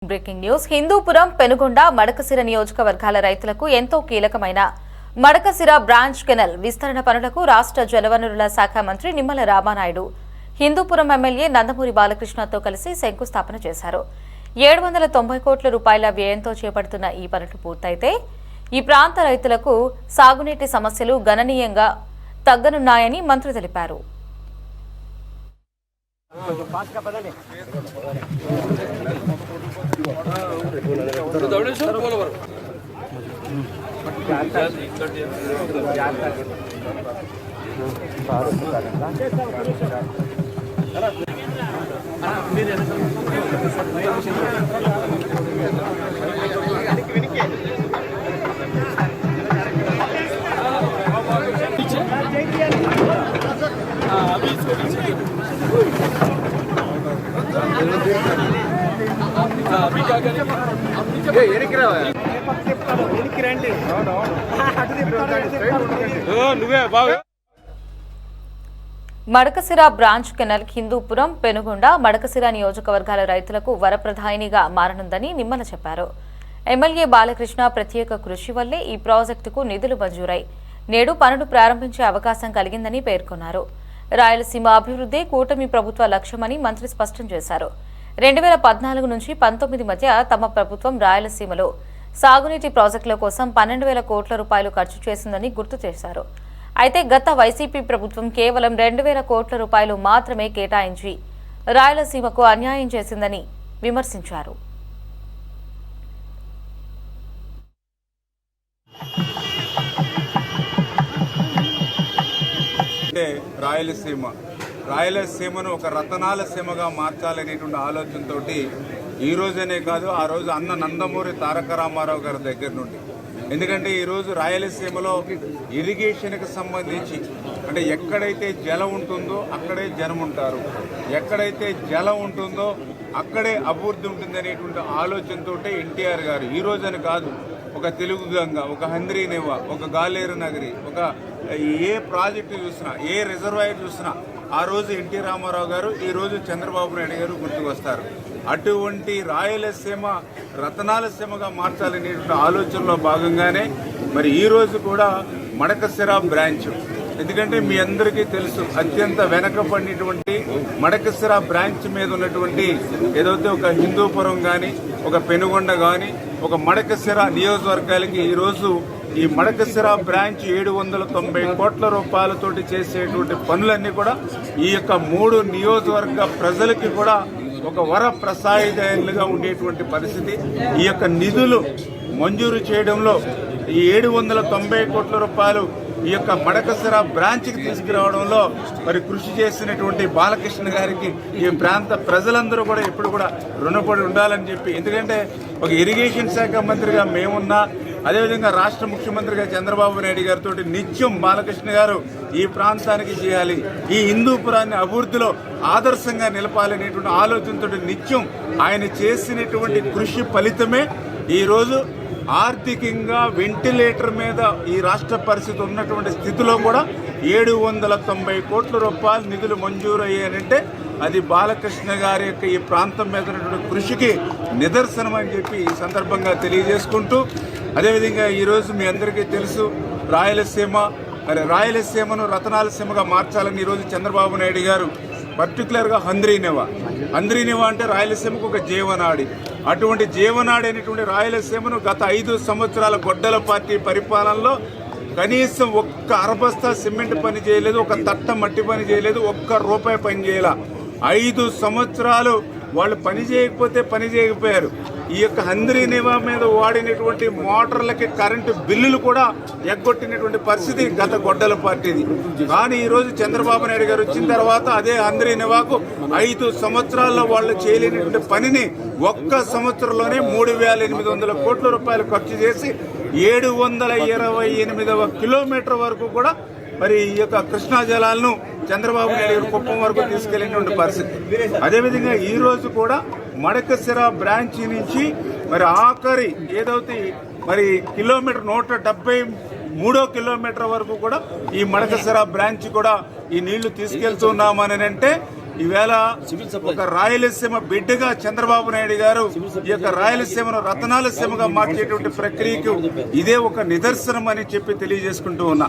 Breaking news Hindupuram Penugonda Madakasira నియోజకవర్గాల రైతులకు ఎంతో కీలకమైన మడకసిర బ్రాంచ్ కెనాల్ విస్తరణ పనులకు రాష్ట్ర జలవనరుల శాఖ మంత్రి నిమ్మల రామానాయుడు హిందూపురం ఎమ్మెల్యే నందమూరి బాలకృష్ణతో కలిసి శంకుస్థాపన చేశారు. 790 కోట్ల రూపాయల వ్యయంతో చేపడుతున్న ఈ పనులు పూర్తయితే ఈ ప్రాంత రైతులకు సాగునీటి సమస్యలు గణనీయంగా తగ్గనున్నాయని మంత్రి తెలిపారు. మడకసిర బ్రాంచ్ కెనాల్ హిందూపురం పెనుగొండ మడకసిర నియోజకవర్గాల రైతులకు వరప్రదాయినిగా మారనుందని నిమ్మల చెప్పారు. ఎమ్మెల్యే బాలకృష్ణ ప్రత్యేక కృషి వల్లే ఈ ప్రాజెక్టుకు నిధులు మంజూరై నేడు పనులు ప్రారంభించే అవకాశం కలిగిందని పేర్కొన్నారు. రాయలసీమ అభివృద్ధి కూటమి ప్రభుత్వ లక్ష్యమని మంత్రి స్పష్టం చేశారు. 2014 నుంచి 19 మధ్య తమ ప్రభుత్వం రాయలసీమలో సాగునీటి ప్రాజెక్టుల కోసం 12,000 కోట్ల రూపాయలు ఖర్చు చేసిందని గుర్తు చేశారు. అయితే గత వైసీపీ ప్రభుత్వం కేవలం 2,000 కోట్ల రూపాయలు మాత్రమే కేటాయించి రాయలసీమకు అన్యాయం చేసిందని విమర్శించారు. రాయలసీమను ఒక రతనాల సీమగా మార్చాలనేటువంటి ఆలోచనతో ఈ రోజనే కాదు ఆ రోజు అన్న నందమూరి తారక రామారావు గారి దగ్గర నుండి, ఎందుకంటే ఈరోజు రాయలసీమలో ఇరిగేషన్కి సంబంధించి అంటే ఎక్కడైతే జలం ఉంటుందో అక్కడే జనం ఉంటారు, ఎక్కడైతే జలం ఉంటుందో అక్కడే అభివృద్ధి ఉంటుంది అనేటువంటి ఆలోచనతో ఎన్టీఆర్ గారు ఈ రోజని కాదు ఒక తెలుగు గంగ, ఒక హంద్రీనేవ, ఒక గాలేరు నగరి, ఒక ఏ ప్రాజెక్టు చూసినా ఏ రిజర్వాయర్ చూసినా ఆ రోజు ఎన్టీ రామారావు గారు, ఈ రోజు చంద్రబాబు నాయుడు గారు గుర్తుకొస్తారు. అటువంటి రాయలసీమ రతనాల సీమగా మార్చాలనేటువంటి ఆలోచనలో భాగంగానే మరి ఈ రోజు కూడా మడకసిర బ్రాంచ్, ఎందుకంటే మీ అందరికీ తెలుసు అత్యంత వెనకబడినటువంటి మడకసిర బ్రాంచ్ మీద ఉన్నటువంటి ఏదైతే ఒక హిందూపురం కానీ ఒక పెనుగొండ కానీ ఒక మడకసిర నియోజకవర్గాలకి ఈరోజు ఈ మడకసిర బ్రాంచ్ 790 కోట్ల రూపాయలతోటి చేసేటువంటి పనులన్నీ కూడా ఈ యొక్క 3 నియోజకవర్గ ప్రజలకి కూడా ఒక వర ప్రసాదాలుగా ఉండేటువంటి పరిస్థితి. ఈ యొక్క నిధులు మంజూరు చేయడంలో ఈ 790 కోట్ల రూపాయలు ఈ యొక్క మడకసిర బ్రాంచ్కి తీసుకురావడంలో మరి కృషి చేసినటువంటి బాలకృష్ణ గారికి ఈ ప్రాంత ప్రజలందరూ కూడా ఎప్పుడు కూడా రుణపడి ఉండాలని చెప్పి, ఎందుకంటే ఒక ఇరిగేషన్ శాఖ మంత్రిగా మేమున్నా, అదేవిధంగా రాష్ట్ర ముఖ్యమంత్రిగా చంద్రబాబు నాయుడు గారితో నిత్యం బాలకృష్ణ గారు ఈ ప్రాంతానికి చేయాలి, ఈ హిందూపురాన్ని అభివృద్ధిలో ఆదర్శంగా నిలపాలనేటువంటి ఆలోచనతో నిత్యం ఆయన చేసినటువంటి కృషి ఫలితమే ఈరోజు ఆర్థికంగా వెంటిలేటర్ మీద ఈ రాష్ట్ర పరిస్థితి ఉన్నటువంటి స్థితిలో కూడా 790 కోట్ల రూపాయలు నిధులు మంజూరు అయ్యాయంటే అది బాలకృష్ణ గారి యొక్క ఈ ప్రాంతం మీద ఉన్నటువంటి కృషికి నిదర్శనం అని చెప్పి ఈ సందర్భంగా తెలియజేసుకుంటూ, అదేవిధంగా ఈరోజు మీ అందరికీ తెలుసు రాయలసీమను రతనాల సీమగా మార్చాలని ఈరోజు చంద్రబాబు నాయుడు గారు పర్టికులర్గా హంద్రీనేవ అంటే రాయలసీమకు ఒక జీవనాడి, అటువంటి జీవనాడి అయినటువంటి రాయలసీమను గత 5 సంవత్సరాల గొడ్డల పార్టీ పరిపాలనలో కనీసం ఒక్క అరబస్తా సిమెంట్ పని చేయలేదు, ఒక తట్ట మట్టి పని చేయలేదు, ఒక్క రూపాయి పని చేయాల. 5 సంవత్సరాలు వాళ్ళు పని చేయకపోయారు. ఈ యొక్క హంద్రీనేవా మీద వాడినటువంటి మోటార్లకి కరెంటు బిల్లులు కూడా ఎగ్గొట్టినటువంటి పరిస్థితి గత గొడ్డల పార్టీది. కానీ ఈరోజు చంద్రబాబు నాయుడు గారు వచ్చిన తర్వాత అదే హంద్రీనేవాకు 5 సంవత్సరాల్లో వాళ్ళు చేయలేనటువంటి పనిని ఒక్క సంవత్సరంలోనే 3,800 కోట్ల రూపాయలు ఖర్చు చేసి 728వ కిలోమీటర్ వరకు కూడా మరి ఈ యొక్క కృష్ణా జలాలను చంద్రబాబు నాయుడు గారు కుప్పం వరకు తీసుకెళ్లినటువంటి పరిస్థితి. అదేవిధంగా ఈ రోజు కూడా మడకసిర బ్రాంచ్ నుంచి మరి ఆఖరి ఏదైతే మరి కిలోమీటర్ 173 కిలోమీటర్ వరకు కూడా ఈ మడకసిర బ్రాంచ్ కూడా ఈ నీళ్లు తీసుకెళ్తున్నామని అంటే ఈవేళ ఒక రాయలసీమ బిడ్డగా చంద్రబాబు నాయుడు గారు ఈ యొక్క రాయలసీమను రతనాల సీమగా మార్చేటువంటి ప్రక్రియకు ఇదే ఒక నిదర్శనం అని చెప్పి తెలియజేసుకుంటూ ఉన్నా.